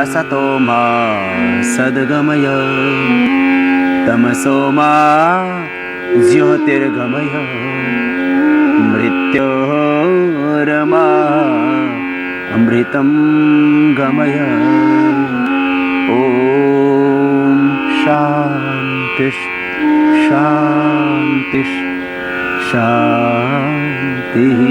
असतो मा सद्गमय तमसो मा ज्योतिर्गमय मृत्योर्मा अमृतं गमय। ॐ शान्ति शान्ति शान्तिः।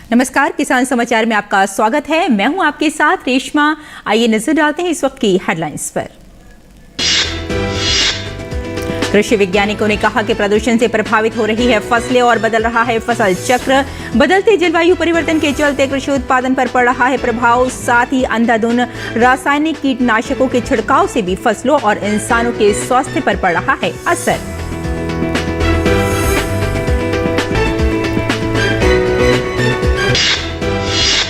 नमस्कार, किसान समाचार में आपका स्वागत है। मैं हूं आपके साथ रेशमा। आइए नजर डालते हैं इस वक्त की हेडलाइंस पर। कृषि वैज्ञानिकों ने कहा कि प्रदूषण से प्रभावित हो रही है फसलें और बदल रहा है फसल चक्र। बदलते जलवायु परिवर्तन के चलते कृषि उत्पादन पर पड़ रहा है प्रभाव। साथ ही अंधाधुंध रासायनिक कीटनाशकों के छिड़काव से भी फसलों और इंसानों के स्वास्थ्य पर पड़ रहा है असर।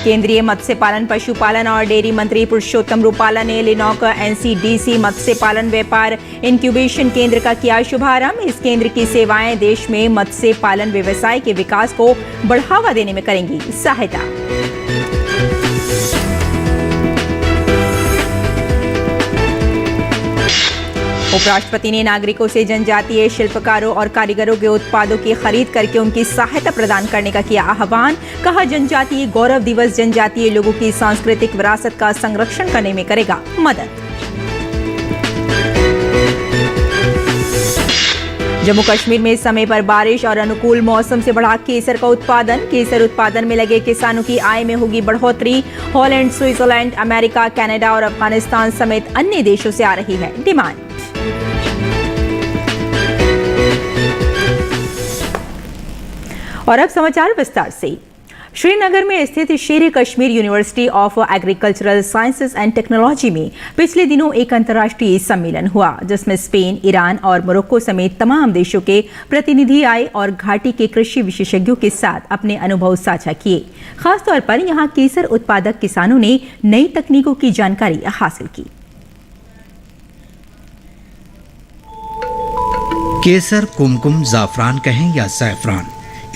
केंद्रीय मत्स्य पालन, पशुपालन और डेयरी मंत्री पुरुषोत्तम रूपाला ने लिनॉक एनसीडीसी मत्स्य पालन व्यापार इंक्यूबेशन केंद्र का किया शुभारंभ। इस केंद्र की सेवाएं देश में मत्स्य पालन व्यवसाय के विकास को बढ़ावा देने में करेंगी सहायता। उपराष्ट्रपति ने नागरिकों से जनजातीय शिल्पकारों और कारीगरों के उत्पादों की खरीद करके उनकी सहायता प्रदान करने का किया आह्वान। कहा, जनजातीय गौरव दिवस जनजातीय लोगों की सांस्कृतिक विरासत का संरक्षण करने में करेगा मदद। जम्मू कश्मीर में समय पर बारिश और अनुकूल मौसम से बढ़ा केसर का उत्पादन। केसर उत्पादन में लगे किसानों की आय में होगी बढ़ोतरी। हॉलैंड, स्विट्जरलैंड, अमेरिका, कनाडा और अफगानिस्तान समेत अन्य देशों से आ रही है डिमांड। और अब समाचार विस्तार से। श्रीनगर में स्थित शेर Kashmir university of agricultural sciences and technology में पिछले दिनों एक अंतर्राष्ट्रीय सम्मेलन हुआ, जिसमें स्पेन, ईरान और मोरक्को समेत तमाम देशों के प्रतिनिधि आए और घाटी के कृषि विशेषज्ञों के साथ अपने अनुभव साझा किए। खासतौर पर यहां केसर उत्पादक किसानों ने नई तकनीकों की जानकारी हासिल की। केसर, कुमकुम, जाफरान कहें या सैफरान,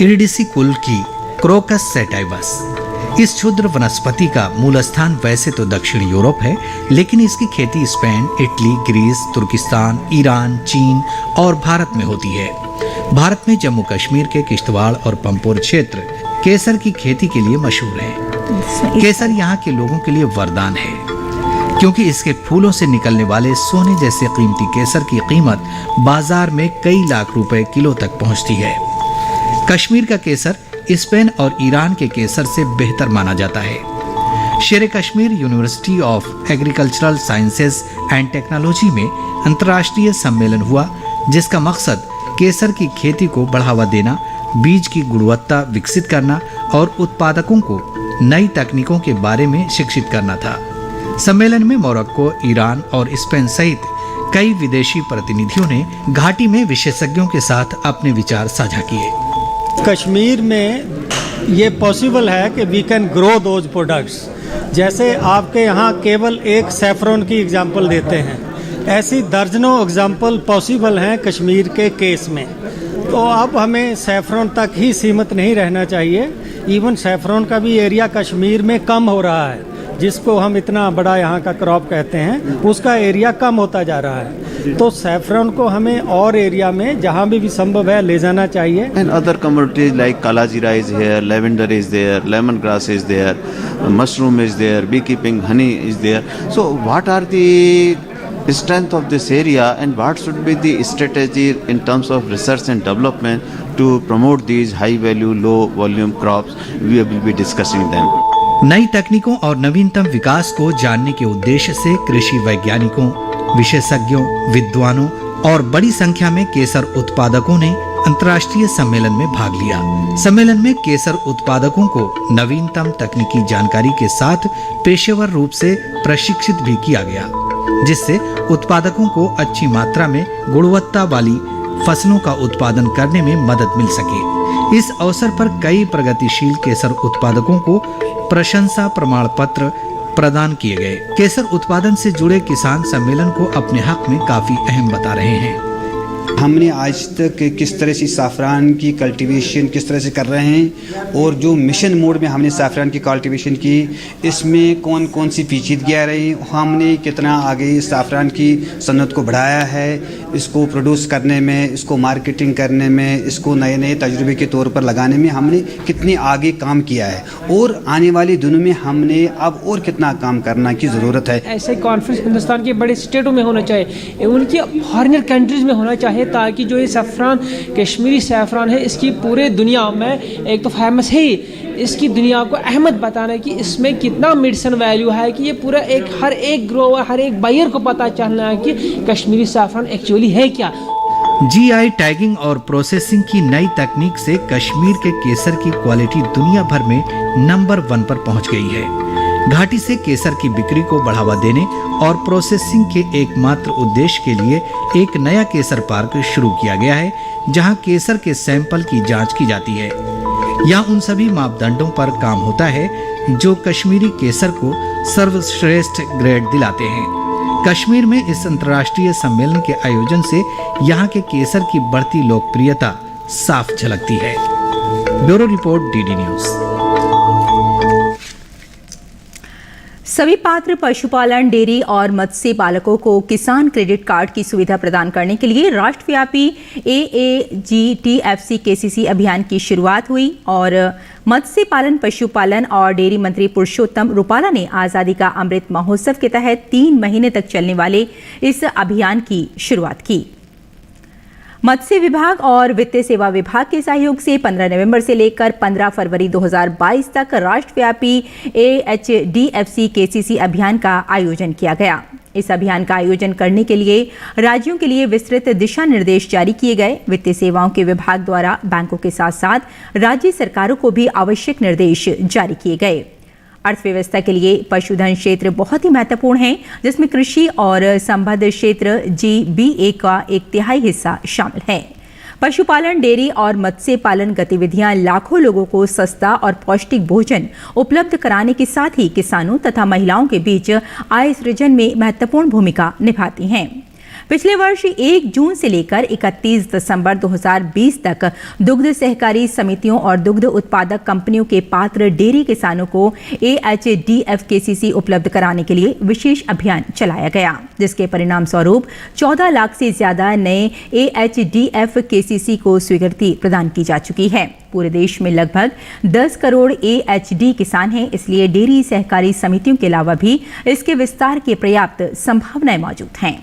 इरिडिसी कुल की क्रोकस सैटाइवस। इस क्षुद्र वनस्पति का मूल स्थान वैसे तो दक्षिण यूरोप है, लेकिन इसकी खेती स्पेन, इटली, ग्रीस, तुर्किस्तान, ईरान, चीन और भारत में होती है। भारत में जम्मू कश्मीर के किश्तवाड़ और पंपोर क्षेत्र केसर की खेती के लिए मशहूर है। केसर यहाँ के लोगों के लिए वरदान है, क्योंकि इसके फूलों से निकलने वाले सोने जैसे कीमती केसर की कीमत बाजार में कई लाख रुपए किलो तक पहुंचती है। कश्मीर का केसर स्पेन और ईरान के केसर से बेहतर माना जाता है। शेर Kashmir university of agricultural sciences and technology में अंतर्राष्ट्रीय सम्मेलन हुआ, जिसका मकसद केसर की खेती को बढ़ावा देना, बीज की गुणवत्ता विकसित करना और उत्पादकों को नई तकनीकों के बारे में शिक्षित करना था। सम्मेलन में मोरक्को, ईरान और स्पेन सहित कई विदेशी प्रतिनिधियों ने घाटी में विशेषज्ञों के साथ अपने विचार साझा किए। कश्मीर में ये पॉसिबल है कि we can grow those products. जैसे आपके यहाँ केवल एक सैफरन की एग्जांपल देते हैं, ऐसी दर्जनों एग्जांपल पॉसिबल हैं कश्मीर के केस में। तो अब हमें सैफरन तक ही सीमित नहीं रहना चाहिए। इवन सैफरन का भी एरिया कश्मीर में कम हो रहा है, जिसको हम इतना बड़ा यहाँ का क्रॉप कहते हैं, उसका एरिया कम होता जा रहा है। तो सैफरन को हमें और एरिया में जहाँ भी संभव है ले जाना चाहिए। And other commodities like kalajira is here, lavender is there, lemongrass is there, mushroom is there, beekeeping, honey is there. So what are the strength of this area and what should be the strategy in terms of research and development to promote these high value, low volume crops? We will be discussing them. नई तकनीकों और नवीनतम विकास को जानने के उद्देश्य से कृषि वैज्ञानिकों, विशेषज्ञों, विद्वानों और बड़ी संख्या में केसर उत्पादकों ने अंतर्राष्ट्रीय सम्मेलन में भाग लिया। सम्मेलन में केसर उत्पादकों को नवीनतम तकनीकी जानकारी के साथ पेशेवर रूप से प्रशिक्षित भी किया गया। जिससे उत्पादकों को अच्छी मात्रा में गुणवत्ता वाली फसलों का उत्पादन करने में मदद मिल सके। इस अवसर पर कई प्रगतिशील केसर उत्पादकों को प्रशंसा प्रमाण पत्र प्रदान किए गए। केसर उत्पादन से जुड़े किसान सम्मेलन को अपने हक में काफी अहम बता रहे हैं। हमने आज तक किस तरह से साफ़रान की कल्टीवेशन किस तरह से कर रहे हैं और जो मिशन मोड में हमने साफ़रान की कल्टीवेशन की, इसमें कौन कौन सी पेचीदगी आ रही, हमने कितना आगे साफ़रान की सन्नत को बढ़ाया है, इसको प्रोड्यूस करने में, इसको मार्केटिंग करने में, इसको नए नए तजुर्बे के तौर पर लगाने में हमने कितनी आगे काम किया है और आने वाले दिनों में हमने अब और कितना काम करना की ज़रूरत है। ऐसे कॉन्फ्रेंस हिंदुस्तान के बड़े स्टेटों में होना चाहिए, उनकी फॉरेनर कंट्रीज़ में होना चाहिए, ताकि जो ये सैफ़रान कश्मीरी सैफ़रान है इसकी पूरे दुनिया में एक तो फेमस है, इसकी दुनिया को अहमियत बताना कि इसमें कितना मेडिसिन वैल्यू है कि ये पूरा एक हर एक ग्रोवर हर एक बायर को पता चलना है कि कश्मीरी सैफ़रान एक्चुअली है क्या। जीआई टैगिंग और प्रोसेसिंग की नई तकनीक से कश्मीर के केसर की क्वालिटी दुनिया भर में नंबर 1 पर पहुंच गई है। घाटी से केसर की बिक्री को बढ़ावा देने और प्रोसेसिंग के एकमात्र उद्देश्य के लिए एक नया केसर पार्क शुरू किया गया है, जहां केसर के सैंपल की जांच की जाती है। यहाँ उन सभी मापदंडों पर काम होता है जो कश्मीरी केसर को सर्वश्रेष्ठ ग्रेड दिलाते हैं। कश्मीर में इस अंतर्राष्ट्रीय सम्मेलन के आयोजन से यहाँ के केसर की बढ़ती लोकप्रियता साफ झलकती है। Bureau report, DD news. सभी पात्र पशुपालन, डेयरी और मत्स्य पालकों को किसान क्रेडिट कार्ड की सुविधा प्रदान करने के लिए राष्ट्रव्यापी AAGTFC KCC अभियान की शुरुआत हुई और मत्स्य पालन, पशुपालन और डेयरी मंत्री पुरुषोत्तम रुपाला ने आज़ादी का अमृत महोत्सव के तहत 3 महीने तक चलने वाले इस अभियान की शुरुआत की। मत्स्य विभाग और वित्तीय सेवा विभाग के सहयोग से 15 नवंबर से लेकर 15 फरवरी 2022 तक राष्ट्रव्यापी AAGTFC KCC अभियान का आयोजन किया गया। इस अभियान का आयोजन करने के लिए राज्यों के लिए विस्तृत दिशा निर्देश जारी किए गए। वित्तीय सेवाओं के विभाग द्वारा बैंकों के साथ साथ राज्य सरकारों को भी आवश्यक निर्देश जारी किए गए। अर्थव्यवस्था के लिए पशुधन क्षेत्र बहुत ही महत्वपूर्ण है, जिसमें कृषि और संबद्ध क्षेत्र GBA का 1/3 हिस्सा शामिल है। पशुपालन, डेयरी और मत्स्य पालन गतिविधियां लाखों लोगों को सस्ता और पौष्टिक भोजन उपलब्ध कराने के साथ ही किसानों तथा महिलाओं के बीच आय सृजन में महत्वपूर्ण भूमिका निभाती हैं। पिछले वर्ष 1 जून से लेकर 31 दिसंबर 2020 तक दुग्ध सहकारी समितियों और दुग्ध उत्पादक कंपनियों के पात्र डेयरी किसानों को AAGTF KCC उपलब्ध कराने के लिए विशेष अभियान चलाया गया, जिसके परिणाम स्वरूप 14 लाख से ज्यादा नए AAGTF KCC को स्वीकृति प्रदान की जा चुकी है। पूरे देश में लगभग 10 करोड़ AHD किसान हैं, इसलिए डेयरी सहकारी समितियों के अलावा भी इसके विस्तार की पर्याप्त संभावनाएं मौजूद हैं।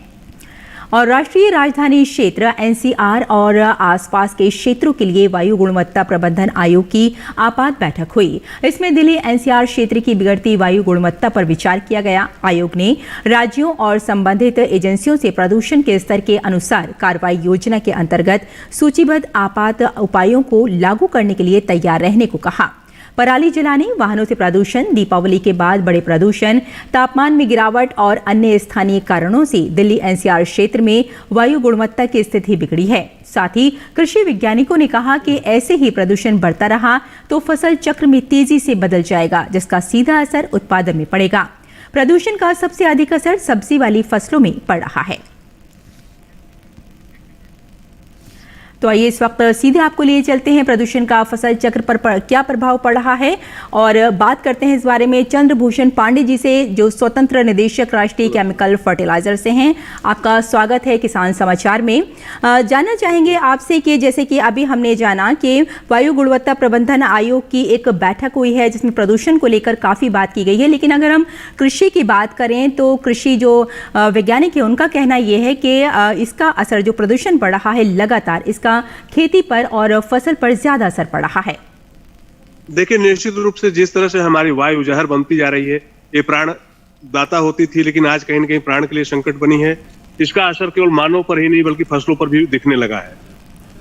और राष्ट्रीय राजधानी क्षेत्र NCR और आसपास के क्षेत्रों के लिए वायु गुणवत्ता प्रबंधन आयोग की आपात बैठक हुई। इसमें दिल्ली NCR क्षेत्र की बिगड़ती वायु गुणवत्ता पर विचार किया गया। आयोग ने राज्यों और संबंधित एजेंसियों से प्रदूषण के स्तर के अनुसार कार्रवाई योजना के अंतर्गत सूचीबद्ध आपात उपायों को लागू करने के लिए तैयार रहने को कहा। पराली जलाने, वाहनों से प्रदूषण, दीपावली के बाद बड़े प्रदूषण, तापमान में गिरावट और अन्य स्थानीय कारणों से दिल्ली NCR क्षेत्र में वायु गुणवत्ता की स्थिति बिगड़ी है। साथ ही कृषि वैज्ञानिकों ने कहा कि ऐसे ही प्रदूषण बढ़ता रहा तो फसल चक्र में तेजी से बदल जाएगा, जिसका सीधा असर उत्पादन में पड़ेगा। प्रदूषण का सबसे अधिक असर सब्जी वाली फसलों में पड़ रहा है। तो आइए इस वक्त सीधे आपको लिए चलते हैं प्रदूषण का फसल चक्र पर क्या प्रभाव पड़ रहा है और बात करते हैं इस बारे में चंद्रभूषण पांडे जी से, जो स्वतंत्र निदेशक राष्ट्रीय केमिकल फर्टिलाइजर से हैं। आपका स्वागत है किसान समाचार में। जानना चाहेंगे आपसे कि जैसे कि अभी हमने जाना कि वायु गुणवत्ता प्रबंधन आयोग की एक बैठक हुई है जिसमें प्रदूषण को लेकर काफ़ी बात की गई है, लेकिन अगर हम कृषि की बात करें तो कृषि जो वैज्ञानिक है उनका कहना यह है कि इसका असर जो प्रदूषण बढ़ रहा है लगातार, इसका खेती पर और फसल पर ज्यादा असर पड़ रहा है। देखिए, निश्चित रूप से जिस तरह से हमारी वायु जहर बनती जा रही है, ये प्राण दाता होती थी लेकिन आज कहीं न कहीं प्राण के लिए संकट बनी है। इसका असर केवल मानव पर ही नहीं बल्कि फसलों पर भी दिखने लगा है।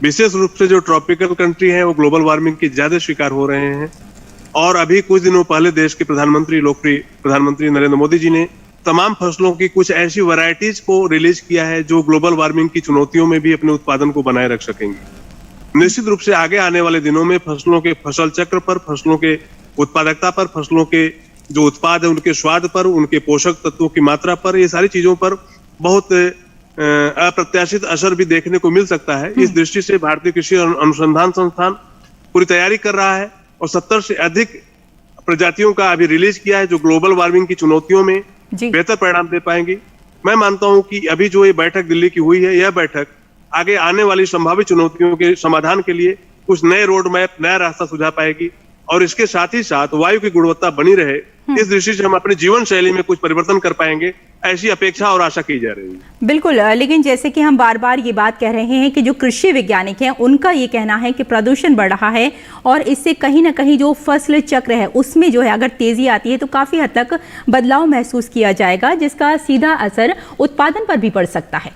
विशेष रूप से जो ट्रॉपिकल कंट्री है वो ग्लोबल वार्मिंग के ज्यादा शिकार हो रहे हैं। और अभी कुछ दिनों पहले देश के प्रधानमंत्री, लोकप्रिय प्रधानमंत्री नरेंद्र मोदी जी ने तमाम फसलों की कुछ ऐसी वैरायटीज को रिलीज किया है जो ग्लोबल वार्मिंग की चुनौतियों में भी अपने उत्पादन को बनाए रख सकेंगे। निश्चित रूप से आगे आने वाले दिनों में फसलों के फसल चक्र पर, फसलों के उत्पादकता पर, फसलों के जो उत्पाद है उनके स्वाद पर, उनके पोषक तत्वों की मात्रा पर, ये सारी चीजों पर बहुत अप्रत्याशित असर भी देखने को मिल सकता है। इस दृष्टि से भारतीय कृषि अनुसंधान संस्थान पूरी तैयारी कर रहा है और 70 से अधिक प्रजातियों का अभी रिलीज किया है जो ग्लोबल वार्मिंग की चुनौतियों में बेहतर परिणाम दे पाएंगी। मैं मानता हूं कि अभी जो ये बैठक दिल्ली की हुई है, यह बैठक आगे आने वाली संभावित चुनौतियों के समाधान के लिए कुछ नए रोड मैप, नया रास्ता सुझा पाएगी और इसके साथ ही साथ वायु की गुणवत्ता बनी रहे, इस दृष्टि से हम अपनी जीवन शैली में कुछ परिवर्तन कर पाएंगे, ऐसी अपेक्षा और आशा की जा रही है। बिल्कुल, लेकिन जैसे कि हम बार बार ये बात कह रहे हैं कि जो कृषि वैज्ञानिक हैं उनका ये कहना है कि प्रदूषण बढ़ रहा है और इससे कहीं ना कहीं जो फसल चक्र है उसमें जो है अगर तेजी आती है तो काफी हद तक बदलाव महसूस किया जाएगा, जिसका सीधा असर उत्पादन पर भी पड़ सकता है।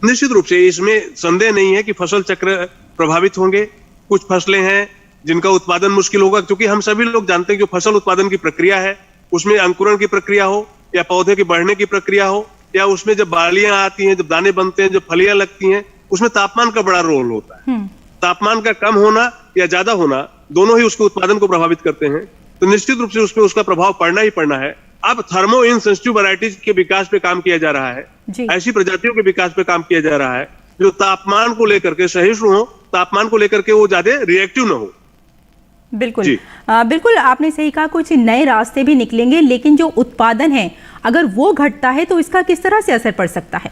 निश्चित रूप से इसमें संदेह नहीं है कि फसल चक्र प्रभावित होंगे। कुछ फसलें हैं जिनका उत्पादन मुश्किल होगा, क्योंकि हम सभी लोग जानते हैं कि जो फसल उत्पादन की प्रक्रिया है उसमें अंकुरण की प्रक्रिया हो या पौधे के बढ़ने की प्रक्रिया हो या उसमें जब बालियां आती हैं, जब दाने बनते हैं, जब फलियां लगती हैं, उसमें तापमान का बड़ा रोल होता है। तापमान का कम होना या ज्यादा होना दोनों ही उसके उत्पादन को प्रभावित करते हैं, तो निश्चित रूप से उसमें उसका प्रभाव पड़ना ही पड़ना है। अब थर्मो इनसेंसिटिव वैरायटीज के विकास पे काम किया जा रहा है, ऐसी प्रजातियों के विकास पे काम किया जा रहा है जो तापमान को लेकर के सहिष्णु हो, तापमान को लेकर के वो ज्यादा रिएक्टिव न हो। बिल्कुल बिल्कुल, आपने सही कहा, कुछ नए रास्ते भी निकलेंगे, लेकिन जो उत्पादन है अगर वो घटता है तो इसका किस तरह से असर पड़ सकता है?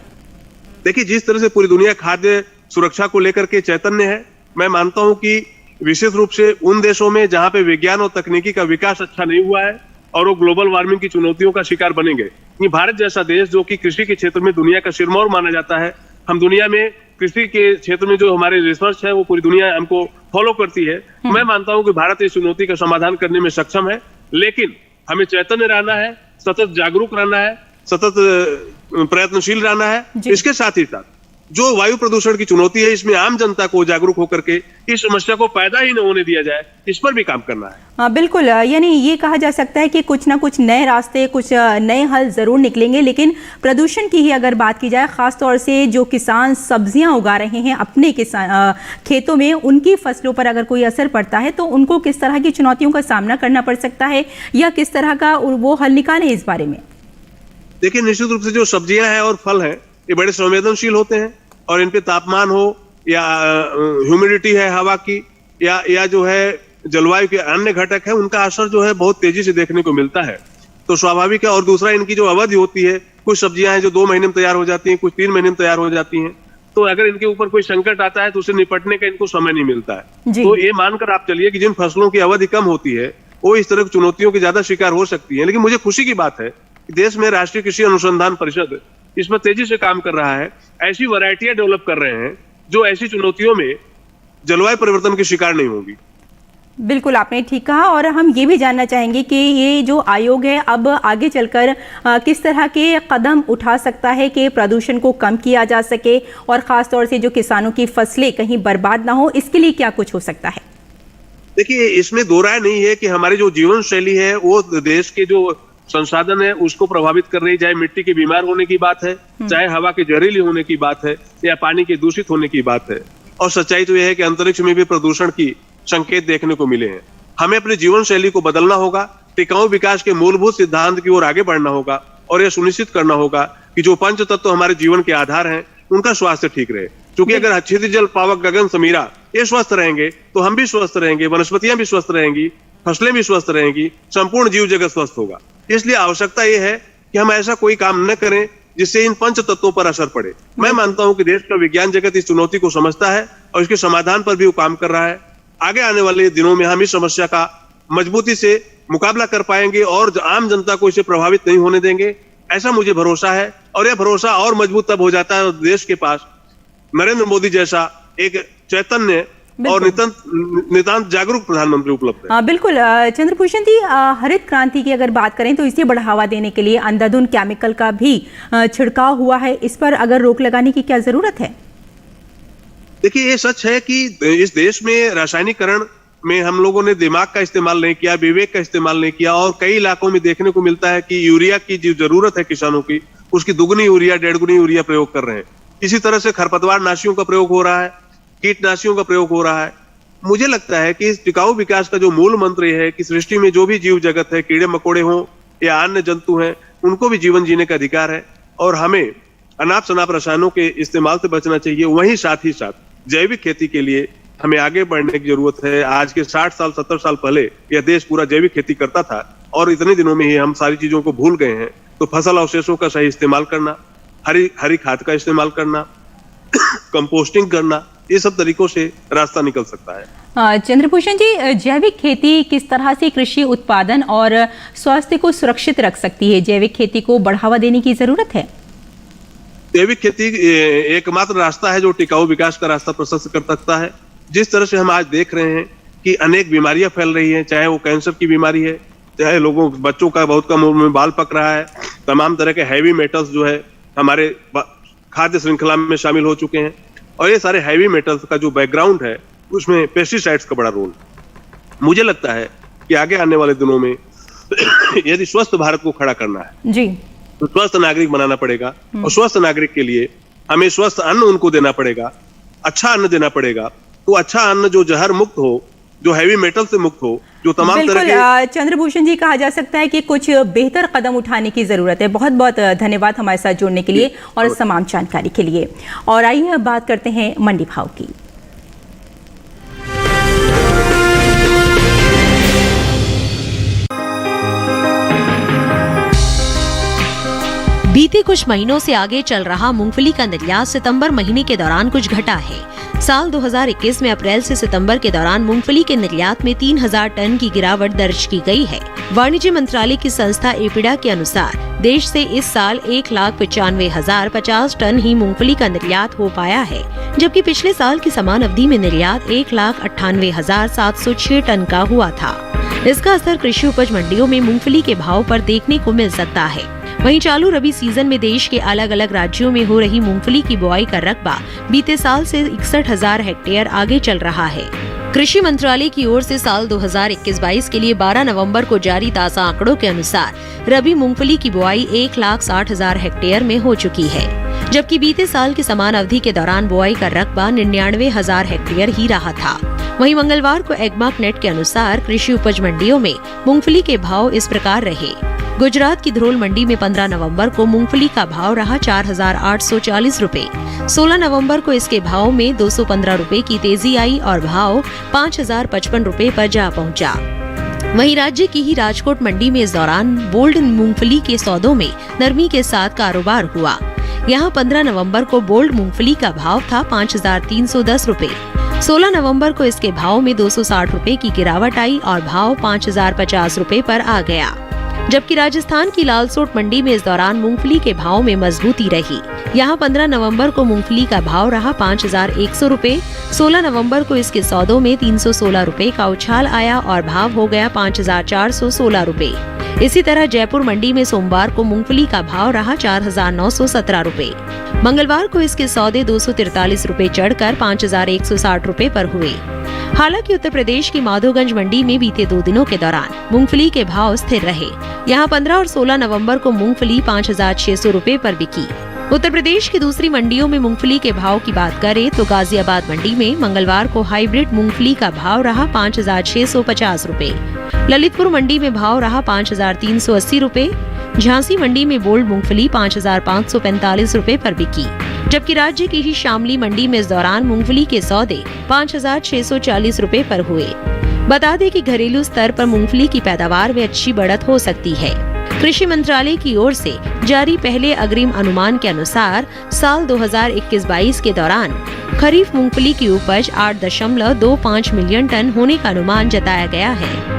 देखिए, जिस तरह से पूरी दुनिया खाद्य सुरक्षा को लेकर के चैतन्य है, मैं मानता हूं कि विशेष रूप से उन देशों में जहां पे विज्ञान और तकनीकी का विकास अच्छा नहीं हुआ है और वो ग्लोबल वार्मिंग की चुनौतियों का शिकार बनेंगे। ये भारत जैसा देश जो कि कृषि के क्षेत्र में दुनिया का सिरमौर माना जाता है, हम दुनिया में कृषि के क्षेत्र में जो हमारे रिसर्च है वो पूरी दुनिया हमको फॉलो करती है। मैं मानता हूं कि भारत इस चुनौती का समाधान करने में सक्षम है, लेकिन हमें चैतन्य रहना है, सतत जागरूक रहना है, सतत प्रयत्नशील रहना है। इसके साथ ही साथ जो वायु प्रदूषण की चुनौती है, इसमें आम जनता को जागरूक होकर के इस समस्या को पैदा ही न होने दिया जाए, इस पर भी काम करना है। बिल्कुल, यानी ये कहा जा सकता है कि कुछ ना कुछ नए रास्ते, कुछ नए हल जरूर निकलेंगे, लेकिन प्रदूषण की ही अगर बात की जाए, खासतौर से जो किसान सब्जियां उगा रहे हैं अपने खेतों में, उनकी फसलों पर अगर कोई असर पड़ता है तो उनको किस तरह की चुनौतियों का सामना करना पड़ सकता है या किस तरह का वो हल निकाले इस बारे में? देखिए, निश्चित रूप से जो सब्जियां हैं और फल हैं ये बड़े संवेदनशील होते हैं और इन पे तापमान हो या ह्यूमिडिटी है हवा की या जो है जलवायु के अन्य घटक है, उनका असर जो है बहुत तेजी से देखने को मिलता है, तो स्वाभाविक है। और दूसरा, इनकी जो अवधि होती है, कुछ सब्जियां हैं जो 2 महीने में तैयार हो जाती हैं, कुछ 3 महीने में तैयार हो जाती हैं, तो अगर इनके ऊपर कोई संकट आता है तो उससे निपटने का इनको समय नहीं मिलता है। तो ये मानकर आप चलिए कि जिन फसलों की अवधि कम होती है वो इस तरह की चुनौतियों के ज्यादा शिकार हो सकती है। लेकिन मुझे खुशी की बात है कि देश में राष्ट्रीय कृषि अनुसंधान परिषद इस पर तेजी से काम कर रहा है, ऐसी वैरायटियां डेवलप कर रहे हैं जो ऐसी चुनौतियों में जलवायु परिवर्तन के शिकार नहीं होगी। बिल्कुल, आपने ठीक कहा। और हम ये भी जानना चाहेंगे कि ये जो आयोग है अब आगे चलकर किस तरह के कदम उठा सकता है कि प्रदूषण को कम किया जा सके और खासतौर से जो किसानों की फसलें कहीं बर्बाद ना हो, इसके लिए क्या कुछ हो सकता है? देखिए, इसमें दो राय नहीं है कि हमारी जो जीवन शैली है वो देश के जो संसाधन है उसको प्रभावित कर रही, चाहे मिट्टी के बीमार होने की बात है, चाहे हवा के जहरीली होने की बात है या पानी के दूषित होने की बात है। और सच्चाई तो यह है कि अंतरिक्ष में भी प्रदूषण की संकेत देखने को मिले हैं। हमें अपने जीवन शैली को बदलना होगा, टिकाऊ विकास के मूलभूत सिद्धांत की ओर आगे बढ़ना होगा और यह सुनिश्चित करना होगा कि जो पंच तत्व हमारे जीवन के आधार हैं उनका स्वास्थ्य ठीक रहे। क्योंकि अगर क्षितिज जल पावक गगन समीरा ये स्वस्थ रहेंगे तो हम भी स्वस्थ रहेंगे, वनस्पतियां भी स्वस्थ रहेंगी, फसलें भी स्वस्थ रहेंगी, संपूर्ण जीव जगत स्वस्थ होगा। इसलिए आवश्यकता यह है कि हम ऐसा कोई काम न करें जिससे इन पंच तत्वों पर असर पड़े। मैं मानता हूं कि देश का विज्ञान जगत इस चुनौती को समझता है और इसके समाधान पर भी वो काम कर रहा है। आगे आने वाले दिनों में हम इस समस्या का मजबूती से मुकाबला कर पाएंगे और आम जनता को इसे प्रभावित नहीं होने देंगे, ऐसा मुझे भरोसा है। और यह भरोसा और मजबूत तब हो जाता है देश के पास नरेंद्र मोदी जैसा एक चैतन्य और नितांत जागरूक प्रधानमंत्री उपलब्ध है। बिल्कुल चंद्रभूषण जी, हरित क्रांति की अगर बात करें तो इसे बढ़ावा देने के लिए अंधाधुंध केमिकल का भी छिड़काव हुआ है, इस पर अगर रोक लगाने की क्या जरूरत है? देखिए, ये सच है कि इस देश में रासायनिकरण में हम लोगों ने दिमाग का इस्तेमाल नहीं किया, विवेक का इस्तेमाल नहीं किया, और कई इलाकों में देखने को मिलता है कि यूरिया की जो जरूरत है किसानों की, उसकी दुगनी यूरिया, 1.5 गुनी यूरिया प्रयोग कर रहे हैं। इसी तरह से खरपतवार नाशियों का प्रयोग हो रहा है, कीटनाशियों का प्रयोग हो रहा है। मुझे लगता है कि इस टिकाऊ विकास का जो मूल मंत्र है कि सृष्टि में जो भी जीव जगत है, कीड़े मकोड़े हों या अन्य जंतु हैं, उनको भी जीवन जीने का अधिकार है, और हमें अनाप शनाप रसायनों के इस्तेमाल से बचना चाहिए। वहीं साथ ही साथ जैविक खेती के लिए हमें आगे बढ़ने की जरूरत है। आज के 60 साल 70 साल पहले यह देश पूरा जैविक खेती करता था, और इतने दिनों में ही हम सारी चीजों को भूल गए हैं। तो फसल अवशेषों का सही इस्तेमाल करना, हरी खाद का इस्तेमाल करना, कंपोस्टिंग करना, ये सब तरीकों से रास्ता निकल सकता है। चंद्रभूषण जी, जैविक खेती किस तरह से कृषि उत्पादन और स्वास्थ्य को सुरक्षित रख सकती है? जैविक खेती को बढ़ावा देने की जरूरत है। जैविक खेती एकमात्र रास्ता है जो टिकाऊ विकास का रास्ता प्रशस्त कर सकता है। जिस तरह से हम आज देख रहे हैं कि अनेक बीमारियां फैल रही हैं, चाहे वो कैंसर की बीमारी है, चाहे बच्चों का बहुत कम उम्र में बाल पक रहा है, तमाम तरह के हैवी मेटल्स जो है हमारे खाद्य श्रृंखला में शामिल हो चुके हैं, और ये सारे हैवी मेटल्स का जो बैकग्राउंड है उसमें पेस्टिसाइड्स का बड़ा रोल। मुझे लगता है कि आगे आने वाले दिनों में यदि स्वस्थ भारत को खड़ा करना है जी, तो स्वस्थ नागरिक बनाना पड़ेगा, और स्वस्थ नागरिक के लिए हमें स्वस्थ अन्न उनको देना पड़ेगा, अच्छा अन्न देना पड़ेगा। तो अच्छा अन्न जो जहर मुक्त हो, जो हैवी मेटल से मुक्त हो, जो तमाम तरह के। चंद्रभूषण जी, कहा जा सकता है कि कुछ बेहतर कदम उठाने की जरूरत है। बहुत बहुत धन्यवाद हमारे साथ जुड़ने के लिए और तमाम जानकारी के लिए। और आइए अब बात करते हैं मंडी भाव की। बीते कुछ महीनों से आगे चल रहा मूंगफली का निर्यात सितंबर महीने के दौरान कुछ घटा है। साल 2021 में अप्रैल से सितंबर के दौरान मूंगफली के निर्यात में 3000 टन की गिरावट दर्ज की गई है। वाणिज्य मंत्रालय की संस्था एपिडा के अनुसार देश से इस साल 1,95,050 टन ही मूंगफली का निर्यात हो पाया है, जबकि पिछले साल की समान अवधि में निर्यात 1,98,706 टन का हुआ था। इसका असर कृषि उपज मंडियों में मूंगफली के भाव पर देखने को मिल सकता है। वहीं चालू रबी सीजन में देश के अलग अलग राज्यों में हो रही मूंगफली की बुआई का रकबा बीते साल से 61,000 हेक्टेयर आगे चल रहा है। कृषि मंत्रालय की ओर से साल 2021-22 के लिए 12 नवंबर को जारी ताज़ा आंकड़ों के अनुसार रबी मूंगफली की बुआई 1,60,000 हेक्टेयर में हो चुकी है, जबकि बीते साल की समान अवधि के दौरान बुआई का रकबा 99,000 हेक्टेयर ही रहा था। वहीं मंगलवार को एग्मार्क नेट के अनुसार कृषि उपज मंडियों में मूंगफली के भाव इस प्रकार रहे। गुजरात की धरोल मंडी में 15 नवंबर को मूंगफली का भाव रहा 4,840 रुपए। 16 नवंबर को इसके भाव में 215 रुपए की तेजी आई और भाव 5,055 रुपए पर जा पहुंचा। वहीं राज्य की ही राजकोट मंडी में इस दौरान बोल्ड मूंगफली के सौदों में नरमी के साथ कारोबार हुआ। यहां 15 नवंबर को बोल्ड मूंगफली का भाव था 5,310 रुपए। 16 नवंबर को इसके भाव में 260 रुपए की गिरावट आई और भाव 5,050 रुपए पर आ गया। जबकि राजस्थान की लालसोट मंडी में इस दौरान मूंगफली के भाव में मजबूती रही। यहां 15 नवंबर को मूंगफली का भाव रहा 5,100 रुपए। 16 नवंबर को इसके सौदों में 316 रुपए का उछाल आया और भाव हो गया 5,416 रुपए। इसी तरह जयपुर मंडी में सोमवार को मूंगफली का भाव रहा 4,917 रुपए। मंगलवार को इसके सौदे 243 रुपए चढ़कर 5,160 रुपए पर हुए। हालांकि उत्तर प्रदेश की माधोगंज मंडी में बीते 2 दिनों के दौरान मूंगफली के भाव स्थिर रहे। यहां 15 और 16 नवंबर को मूंगफली 5,600 रुपए पर बिकी। उत्तर प्रदेश की दूसरी मंडियों में मूंगफली के भाव की बात करें तो गाजियाबाद मंडी में मंगलवार को हाइब्रिड मूंगफली का भाव रहा 5,650 रुपए। ललितपुर मंडी में भाव रहा 5,380 रुपए। झांसी मंडी में बोल्ड मूंगफली 5,545 रुपए पर बिकी, जबकि राज्य की ही शामली मंडी में इस दौरान मूंगफली के सौदे 5,640 रुपए पर हुए। बता दें कि घरेलू स्तर पर मूंगफली की पैदावार में अच्छी बढ़त हो सकती है। कृषि मंत्रालय की ओर से जारी पहले अग्रिम अनुमान के अनुसार साल 2021-22 के दौरान खरीफ मूंगफली की उपज 8.25 मिलियन टन होने का अनुमान जताया गया है।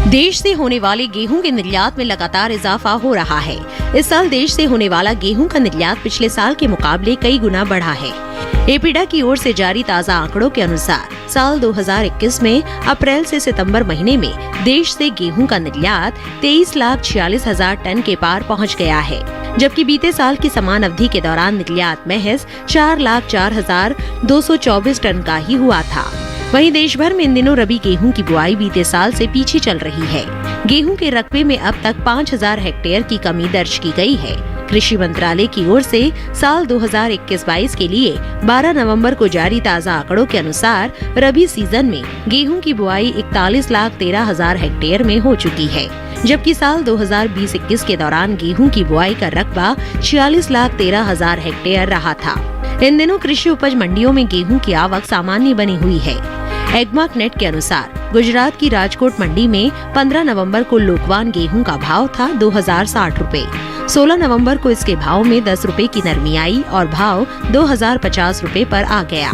देश से से होने वाले गेहूं के निर्यात में लगातार इजाफा हो रहा है। इस साल देश से होने वाला गेहूं का निर्यात पिछले साल के मुकाबले कई गुना बढ़ा है। एपीडा की ओर से जारी ताज़ा आंकड़ों के अनुसार साल 2021 में अप्रैल से सितंबर महीने में देश से गेहूं का निर्यात 23,46,000 टन के पार पहुंच गया है, जबकि बीते साल की समान अवधि के दौरान निर्यात महज 4,04,224 टन का ही हुआ था। वहीं देश भर में इन दिनों रबी गेहूं की बुआई बीते साल से पीछे चल रही है। गेहूं के रकबे में अब तक 5,000 हेक्टेयर की कमी दर्ज की गई है। कृषि मंत्रालय की ओर से साल 2021-22 के लिए 12 नवंबर को जारी ताज़ा आंकड़ों के अनुसार रबी सीजन में गेहूं की बुआई 41,13,000 हेक्टेयर में हो चुकी है, जबकि साल 2020-21 के दौरान गेहूं की बुआई का रकबा 46,13,000 हेक्टेयर रहा था। इन दिनों कृषि उपज मंडियों में गेहूं की आवक सामान्य बनी हुई है। एग्मार्क नेट के अनुसार गुजरात की राजकोट मंडी में 15 नवंबर को लोकवान गेहूं का भाव था 2,060 रुपए। 16 नवंबर को इसके भाव में 10 रुपए की नरमी आई और भाव 2,050 रुपए पर आ गया।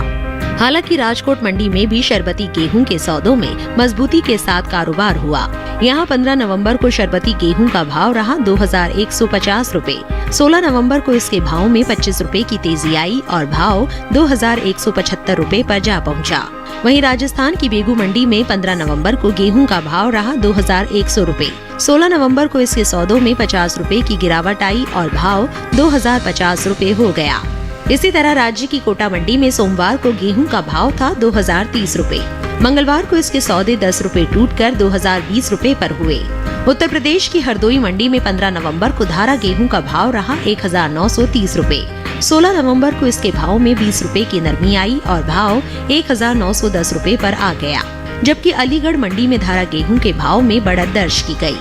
हालांकि राजकोट मंडी में भी शरबती गेहूं के सौदों में मजबूती के साथ कारोबार हुआ। यहां 15 नवंबर को शरबती गेहूं का भाव रहा 2,150 रुपए। 16 नवंबर को इसके भाव में 25 रुपए की तेजी आई और भाव 2,175 रुपए पर जा पहुंचा। वहीं राजस्थान की बेगू मंडी में 15 नवंबर को गेहूं का भाव रहा 2,100 रुपए। 16 नवंबर को इसके सौदों में 50 रुपए की गिरावट आई और भाव 2,050 रुपए हो गया। इसी तरह राज्य की कोटा मंडी में सोमवार को गेहूं का भाव था 2,030 रुपए। मंगलवार को इसके सौदे 10 रुपए टूटकर 2,020 रुपए पर हुए। उत्तर प्रदेश की हरदोई मंडी में 15 नवंबर को धारा गेहूं का भाव रहा 1,930 रुपए। 16 नवंबर को इसके भाव में 20 रुपए की नरमी आई और भाव 1,910 रुपए पर आ गया, जबकि अलीगढ़ मंडी में धारा गेहूं के भाव में बढ़त दर्ज की गई।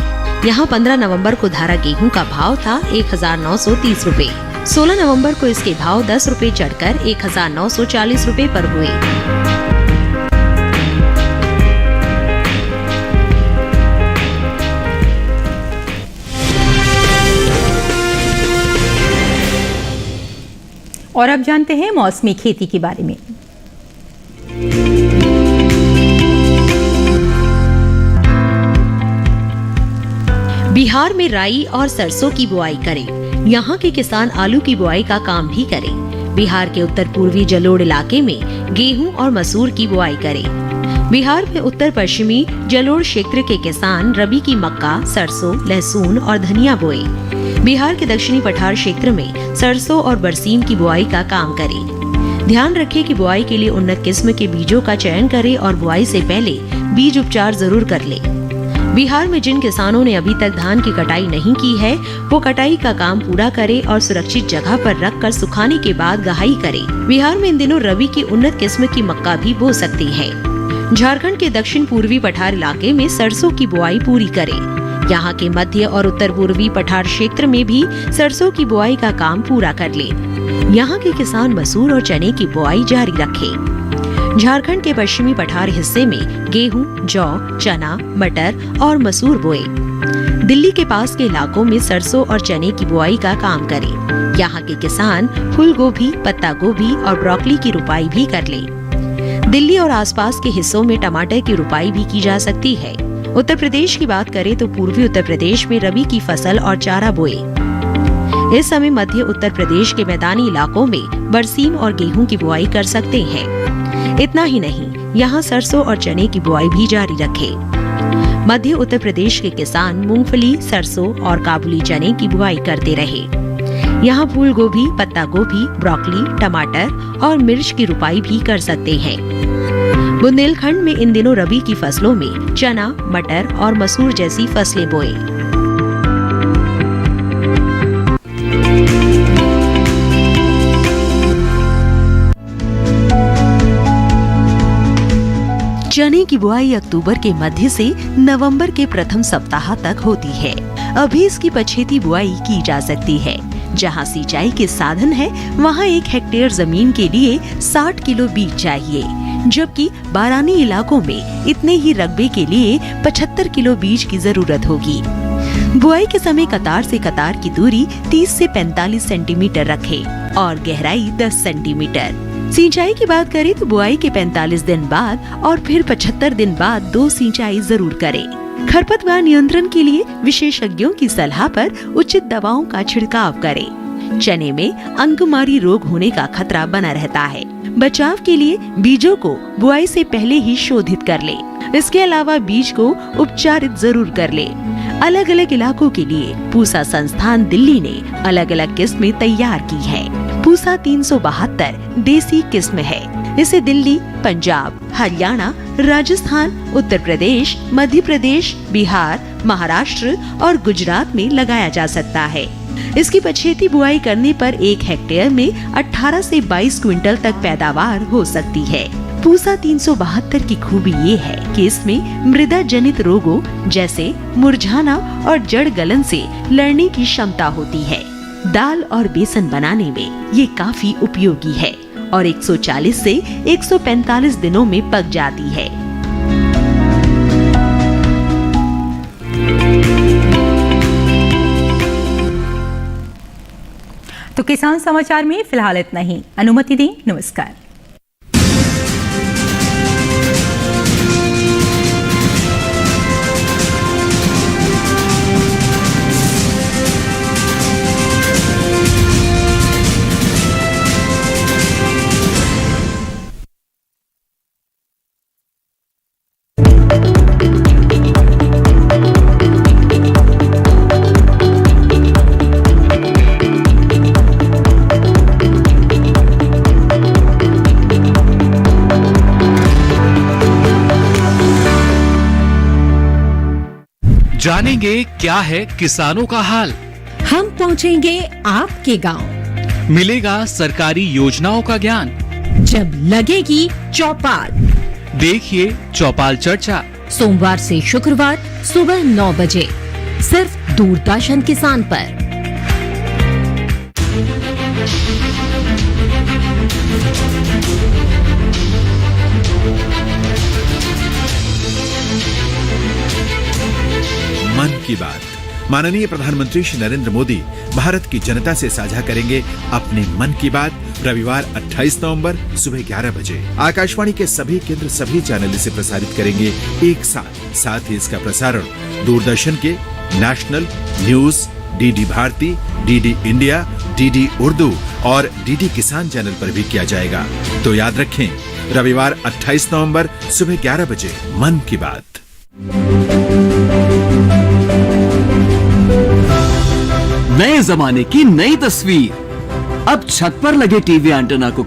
यहां 15 नवंबर को धारा गेहूं का भाव था 1,930 रुपए। 16 नवंबर को इसके भाव 10 रुपए चढ़कर 1,940 रुपए पर हुए। और अब जानते हैं मौसमी खेती के बारे में। बिहार में राई और सरसों की बुआई करें। यहाँ के किसान आलू की बुआई का काम भी करें। बिहार के उत्तर पूर्वी जलोढ़ इलाके में गेहूं और मसूर की बुआई करें। बिहार में उत्तर पश्चिमी जलोढ़ क्षेत्र के किसान रबी की मक्का, सरसों, लहसुन और धनिया बोए। बिहार के दक्षिणी पठार क्षेत्र में सरसों और बरसीम की बुआई का काम करें। ध्यान रखें कि बुआई के लिए उन्नत किस्म के बीजों का चयन करें और बुआई से पहले बीज उपचार जरूर कर लें। बिहार में जिन किसानों ने अभी तक धान की कटाई नहीं की है, वो कटाई का काम पूरा करें और सुरक्षित जगह पर रखकर सुखाने के बाद गहाई करें। बिहार में इन दिनों रबी की उन्नत किस्म की मक्का भी बो सकती है। झारखंड के दक्षिण पूर्वी पठार इलाके में सरसों की बुआई पूरी करें। यहाँ के मध्य और उत्तर पूर्वी पठार क्षेत्र में भी सरसों की बुआई का काम पूरा कर लें। यहाँ के किसान मसूर और चने की बुआई जारी रखें। झारखंड के पश्चिमी पठार हिस्से में गेहूं, जौ, चना, मटर और मसूर बोए। दिल्ली के पास के इलाकों में सरसों और चने की बुआई का काम करें। यहाँ के किसान फूल गोभी, पत्ता गोभी और ब्रोकली की रुपाई भी कर लें। दिल्ली और आसपास के हिस्सों में टमाटर की रुपाई भी की जा सकती है। उत्तर प्रदेश की बात करें तो पूर्वी उत्तर प्रदेश में रबी की फसल और चारा बोए। इस समय मध्य उत्तर प्रदेश के मैदानी इलाकों में बरसीम और गेहूं की बुआई कर सकते हैं। इतना ही नहीं, यहाँ सरसों और चने की बुआई भी जारी रखें। मध्य उत्तर प्रदेश के किसान मूंगफली, सरसों और काबुली चने की बुआई करते रहे। यहाँ फूल गोभी, पत्ता गोभी, ब्रोकली, टमाटर और मिर्च की रुपाई भी कर सकते हैं। बुंदेलखंड में इन दिनों रबी की फसलों में चना, मटर और मसूर जैसी फसलें बोए। चने की बुआई अक्टूबर के मध्य से नवंबर के प्रथम सप्ताह तक होती है। अभी इसकी पछेती बुआई की जा सकती है। जहां सिंचाई के साधन है, वहां 1 हेक्टेयर जमीन के लिए 60 किलो बीज चाहिए, जबकि बारानी इलाकों में इतने ही रकबे के लिए 75 किलो बीज की जरूरत होगी। बुआई के समय कतार से कतार की दूरी 30 से 45 सेंटीमीटर रखें और गहराई 10 सेंटीमीटर। सिंचाई की बात करें तो बुआई के 45 दिन बाद और फिर 75 दिन बाद 2 सिंचाई जरूर करें। खरपतवार नियंत्रण के लिए विशेषज्ञों की सलाह पर उचित दवाओं का छिड़काव करें। चने में अंकुमारी रोग होने का खतरा बना रहता है। बचाव के लिए बीजों को बुआई से पहले ही शोधित कर ले। इसके अलावा बीज को उपचारित जरूर कर ले। अलग अलग इलाकों के लिए पूसा संस्थान दिल्ली ने अलग अलग किस्में तैयार की है। पूसा 372 देसी किस्म है। इसे दिल्ली, पंजाब, हरियाणा, राजस्थान, उत्तर प्रदेश, मध्य प्रदेश, बिहार, महाराष्ट्र और गुजरात में लगाया जा सकता है। इसकी पछेती बुआई करने पर 1 हेक्टेयर में 18 से 22 क्विंटल तक पैदावार हो सकती है। पूसा 372 की खूबी ये है कि इसमें मृदा जनित रोगों जैसे मुरझाना और जड़ गलन से लड़ने की क्षमता होती है। दाल और बेसन बनाने में ये काफी उपयोगी है और 140 से 145 दिनों में पक जाती है। तो किसान समाचार में फिलहाल इतना ही। अनुमति दें, नमस्कार। जानेंगे क्या है किसानों का हाल। हम पहुंचेंगे आपके गांव। मिलेगा सरकारी योजनाओं का ज्ञान। जब लगेगी चौपाल, देखिए चौपाल चर्चा सोमवार से शुक्रवार सुबह 9 बजे सिर्फ दूरदर्शन किसान पर। मन की बात। माननीय प्रधानमंत्री श्री नरेंद्र मोदी भारत की जनता से साझा करेंगे अपने मन की बात रविवार 28 नवंबर सुबह 11 बजे। आकाशवाणी के सभी केंद्र सभी चैनल इसे प्रसारित करेंगे एक साथ ही इसका प्रसारण दूरदर्शन के national news, DD Bharati, DD India, DD Urdu और डीडी किसान चैनल पर भी किया जाएगा। तो याद रखें, रविवार 28 नवंबर सुबह 11 बजे मन की बात। नए जमाने की नई तस्वीर। अब छत पर लगे टीवी एंटेना को